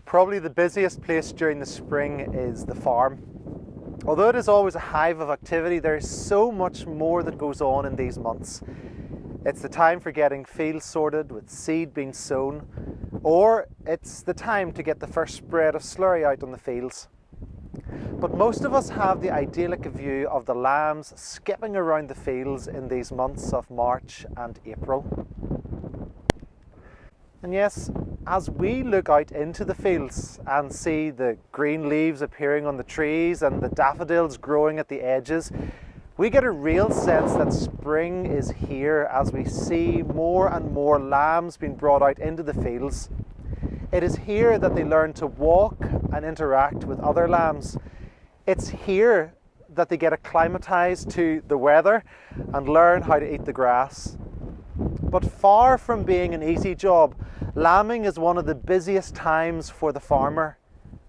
Probably the busiest place during the spring is the farm. Although it is always a hive of activity, there is so much more that goes on in these months. It's the time for getting fields sorted with seed being sown, or it's the time to get the first spread of slurry out on the fields. But most of us have the idyllic view of the lambs skipping around the fields in these months of March and April. And yes, as we look out into the fields and see the green leaves appearing on the trees and the daffodils growing at the edges, we get a real sense that spring is here as we see more and more lambs being brought out into the fields. It is here that they learn to walk and interact with other lambs. It's here that they get acclimatized to the weather and learn how to eat the grass. But far from being an easy job, lambing is one of the busiest times for the farmer,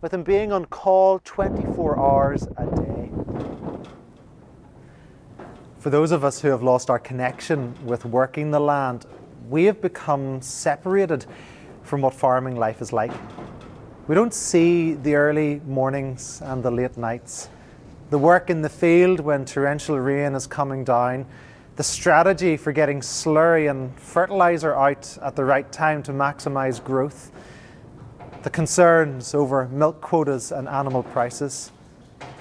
with him being on call 24 hours a day. For those of us who have lost our connection with working the land, we have become separated from what farming life is like. We don't see the early mornings and the late nights, the work in the field when torrential rain is coming down, the strategy for getting slurry and fertilizer out at the right time to maximise growth, the concerns over milk quotas and animal prices.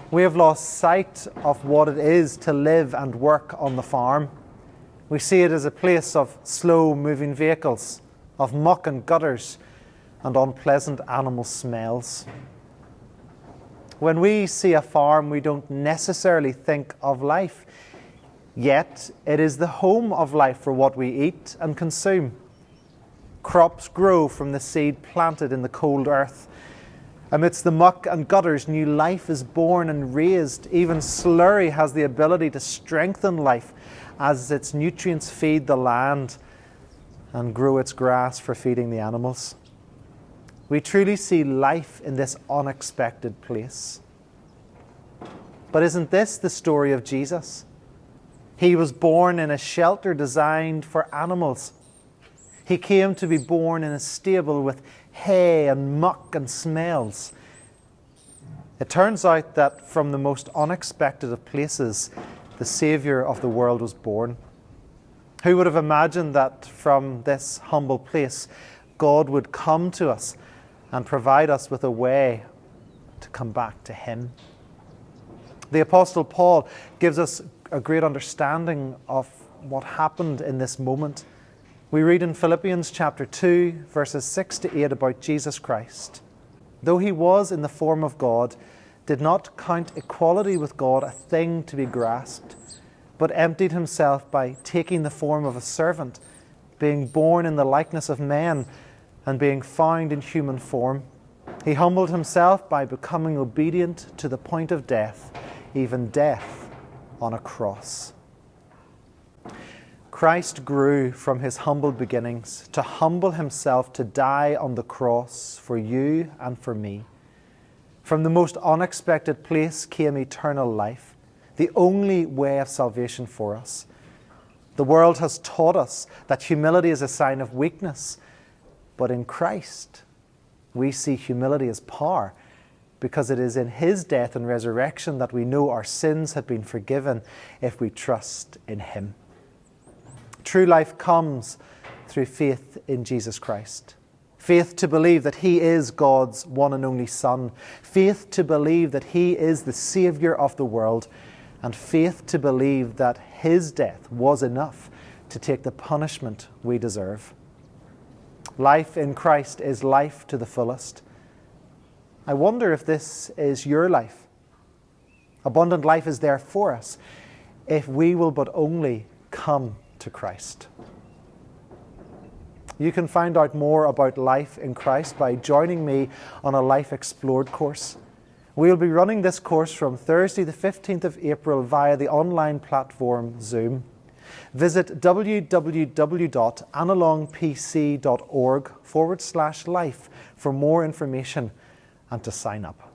We have lost sight of what it is to live and work on the farm. We see it as a place of slow-moving vehicles, of muck and gutters, and unpleasant animal smells. When we see a farm, we don't necessarily think of life. Yet, it is the home of life for what we eat and consume. Crops grow from the seed planted in the cold earth. Amidst the muck and gutters, new life is born and raised. Even slurry has the ability to strengthen life as its nutrients feed the land and grow its grass for feeding the animals. We truly see life in this unexpected place. But isn't this the story of Jesus? He was born in a shelter designed for animals. He came to be born in a stable with hay and muck and smells. It turns out that from the most unexpected of places, the Saviour of the world was born. Who would have imagined that from this humble place, God would come to us and provide us with a way to come back to Him? The Apostle Paul gives us a great understanding of what happened in this moment. We read in Philippians chapter 2, verses 6 to 8 about Jesus Christ. Though He was in the form of God, did not count equality with God a thing to be grasped, but emptied Himself by taking the form of a servant, being born in the likeness of men, and being found in human form. He humbled Himself by becoming obedient to the point of death, even death on a cross. Christ grew from His humble beginnings to humble Himself to die on the cross for you and for me. From the most unexpected place came eternal life, the only way of salvation for us. The world has taught us that humility is a sign of weakness, but in Christ we see humility as power, because it is in His death and resurrection that we know our sins have been forgiven if we trust in Him. True life comes through faith in Jesus Christ. Faith to believe that He is God's one and only Son. Faith to believe that He is the Saviour of the world. And faith to believe that His death was enough to take the punishment we deserve. Life in Christ is life to the fullest. I wonder if this is your life. Abundant life is there for us if we will but only come to Christ. You can find out more about life in Christ by joining me on a Life Explored course. We'll be running this course from Thursday the 15th of April via the online platform Zoom. Visit www.analongpc.org/life for more information and to sign up.